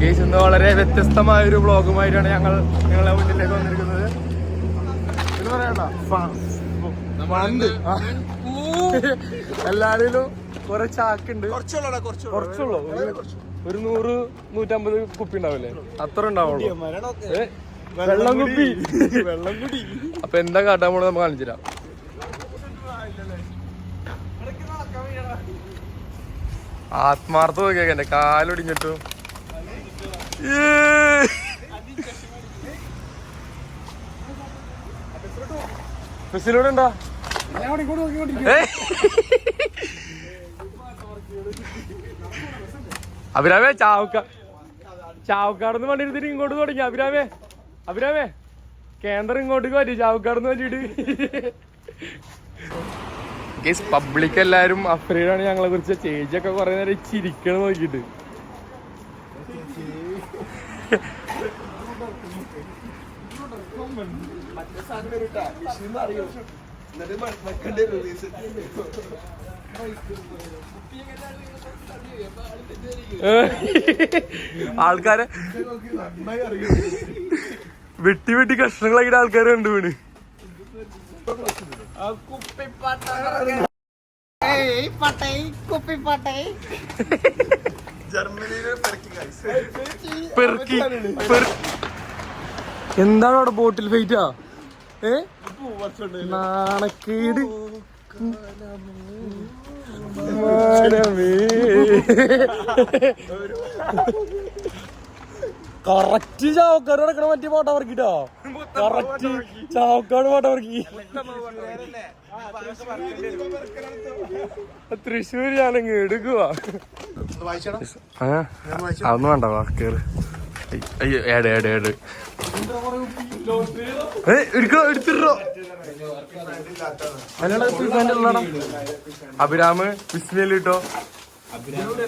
Guys ഇന്ന് വളരെ വ്യത്യസ്തമായ ഒരു വ്ളോഗുമായിട്ടാണ് ഞങ്ങളെ മുന്നിലേക്ക് വന്നിരിക്കുന്നത്. ഇത് പറയണ്ട എല്ലാരിലും കുറെ ചാക്കുണ്ട്, കുറച്ചുള്ളൂ. ഒരു 100-150 കുപ്പി ഉണ്ടാവില്ലേ, അത്ര ഉണ്ടാവുള്ളൂ. വെള്ളം കുപ്പി. അപ്പൊ എന്താ കാട്ടാൻ പോണത് നമുക്ക് കാണിച്ചു തരാം. ആത്മാർത്ഥ നോക്കിയാ എന്റെ കാലൊടിഞ്ഞിട്ടു. ബസ്സിലൂടെ ഉണ്ടാ അഭിരാമേ ചാവക്കാടുന്ന് വണ്ടി എടുത്തിട്ട് ഇങ്ങോട്ട് തുടങ്ങി. അഭിരാമേ കേന്ദ്രം ഇങ്ങോട്ട് പറ്റി ചാവക്കാടുന്ന് വണ്ടിട്ട്. പബ്ലിക് എല്ലാരും അഫ്രീഡാണ് ഞങ്ങളെ കുറിച്ച്. ചേച്ചിയൊക്കെ കുറെ നേരം ചിരിക്കണം നോക്കിട്ട്. ആൾക്കാരെ വെട്ടി കഷ്ണങ്ങളാക്കിട്ട് ആൾക്കാരെ കണ്ടു വീണ്. എന്താണ് അവിടെ ബോട്ടിൽ ഫൈറ്റാ? നാണക്കേട്. കറക്റ്റ് ചാവക്കാട് നടക്കണ മറ്റേ ഫോട്ടോ വർക്കിട്ടോ. കറക്റ്റ് ചാവക്കാട് ഫോട്ടോ വർക്കി. തൃശ്ശൂരാണെങ്കിൽ എടുക്കുക. അതൊന്നും വേണ്ട വാക്കേറ്. അയ്യോ ഏട് എടുത്തിട്ടോ. അഭിരാമ് വിസ്മയിൽ കിട്ടോ.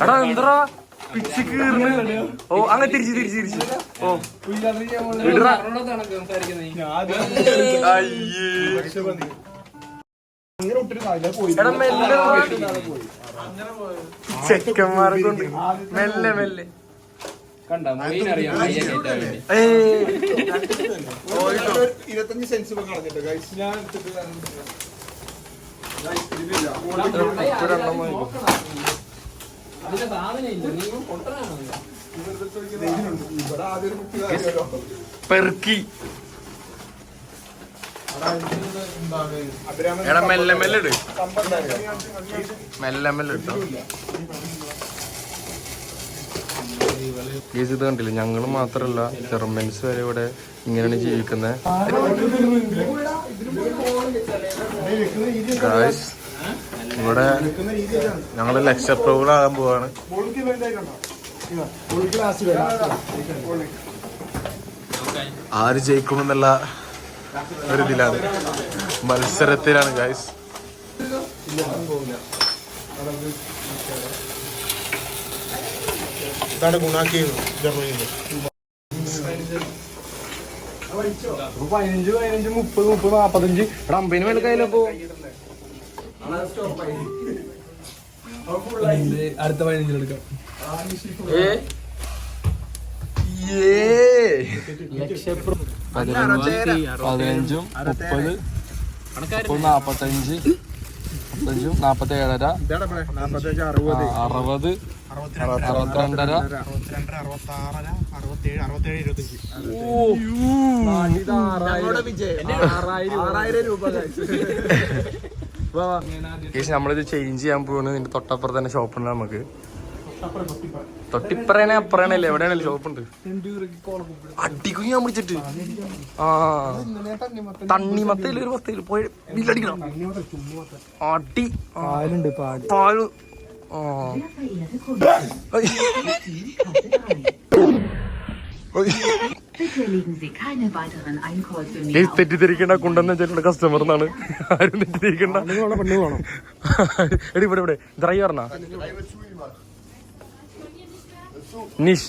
എടാ എന്താ പിച്ച് കീർന്ന്. ഓ അങ്ങനെ തിരിച്ച് ഓ ചെക്കന്മാരെ കൊണ്ട് മെല്ലെ പെറുക്കി. എടാ മെല്ലെ ഇട്. ഇട്ടോ. കേസ് ഇത് കണ്ടില്ല, ഞങ്ങൾ മാത്രല്ല ജർമ്മൻസ് വരെ ഇവിടെ ഇങ്ങനെയാണ് ജീവിക്കുന്നത്. ഇവിടെ ഞങ്ങള് ലക്ഷപ്രഭുകളാകാൻ പോവാണ്. ആര് ജയിക്കുമെന്നുള്ള ഒരു ഇതിലാണ്, മത്സരത്തിലാണ് ഗായ്സ്. ഇതാണ് ഗുണാക്കി ജർമ്മനിയിൽ. 15, 30, 45 50 മേലെ കയ്യിലപ്പോ അടുത്ത 15 എടുക്കാം. 15, 30, 45, 47, 60, 62, 60. നമ്മളിത് ചേഞ്ച് ചെയ്യാൻ പോവാണ്. ഇതിന്റെ തൊട്ടപ്പുറത്ത് തന്നെ ഷോപ്പുണ്ട് നമുക്ക്. തൊട്ടിപ്പറേനെ അപ്പറേനല്ലേ, എവിടെയാണല്ലോ ഷോപ്പുണ്ട്. അടിക്കും ഞാൻ പിടിച്ചിട്ട്. തണ്ണിമത്തയിൽ ഒരു 10 പോയി ബില്ലടിക്കണം. അടി പാല്. തെറ്റിദ്ധരിക്കേണ്ട കുണ്ടെന്ന് വെച്ചിട്ടുള്ള കസ്റ്റമർ എന്നാണ്. ആരും തെറ്റിദ്ധരിക്കണ്ട. എടി ഇവിടെ ഡ്രൈവറിനാ നിഷ്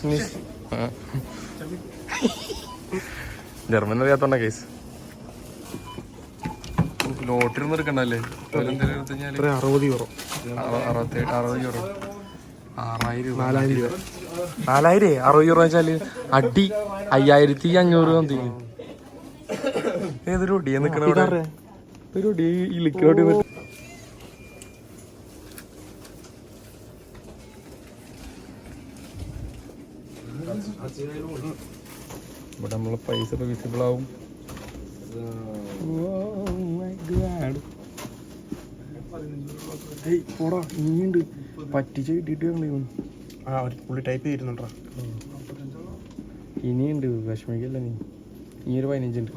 ജർമ്മൻ അറിയാത്തോണ്ട കേസ്. ലോട്ടറി എടുക്കണ്ടല്ലേ. 60 യൂറോ 60 യൂറോ 6000 രൂപ. 4000 60 euro വെച്ചാല് അടി 5500 മതി. ഏതൊരു ഒടിയാ നിക്കണ ഒരു ഒടി ഇലിക്കോട്ടി. ഇവിടെ നമ്മളെ പൈസ ഒക്കെ വിസിബിൾ ആവും. ഇനിയുണ്ട് പറ്റിച്ച് കിട്ടിട്ട് ടൈപ്പ് ചെയ്തിരുന്നുണ്ടോ? ഇനിയുണ്ട്, വിഷമിക്കല്ല നീ. ഇനിയൊരു 15 ഉണ്ട്.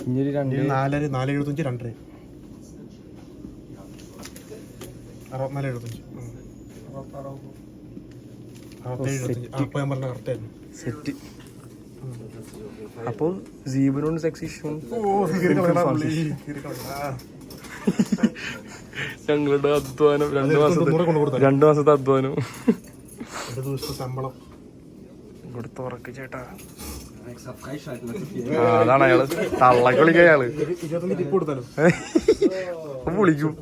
ഇനിയൊരു 475 2 സെറ്റ്. അപ്പോൾ ജീവനോട് സെക്സിഷൻ ഞങ്ങളുടെ അധ്വാനം 2 മാസത്തെ അധ്വാനം ശമ്പളം ഇവിടുത്തെ ഉറക്ക് ചേട്ടാ. അതാണ് അയാള് തള്ളക്ക് വിളിക്കുക. അയാള് അപ്പൊ വിളിക്കും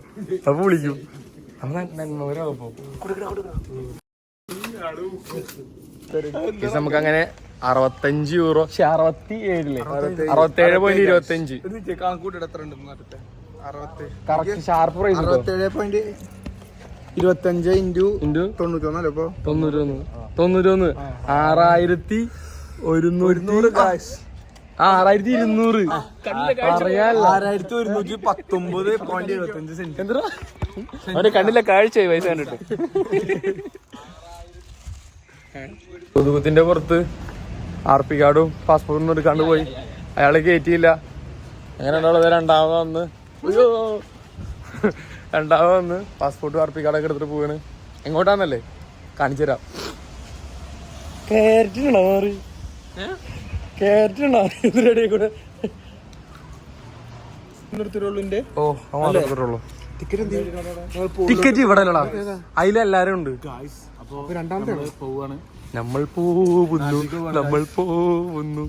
നമുക്ക് അങ്ങനെ 65 euro 67 67.25 കറക്റ്റ് ഷാർപ്പ് പ്രൈസ് 67.25 × 91 ഇപ്പൊ 91 6100 അവന്റെ കണ്ണിലെ കാഴ്ചയായി പൈസ കണ്ടിട്ട്. കൊതുകുത്തിന്റെ പുറത്ത് RP കാർഡും പാസ്പോർട്ടും എടുക്കാണ്ട് പോയി. അയാളെ കയറ്റിയില്ല. അങ്ങനെ രണ്ടാമത് വന്ന് പാസ്പോർട്ടും RP കാർഡൊക്കെ എടുത്തിട്ട് പോവാണ്. എങ്ങോട്ടാന്നല്ലേ കാണിച്ചു തരാം. ടിക്കറ്റ് ഇവിടെ അല്ലടാ, അതിലെല്ലാരും ഉണ്ട്. നമ്മൾ പോകുന്നു.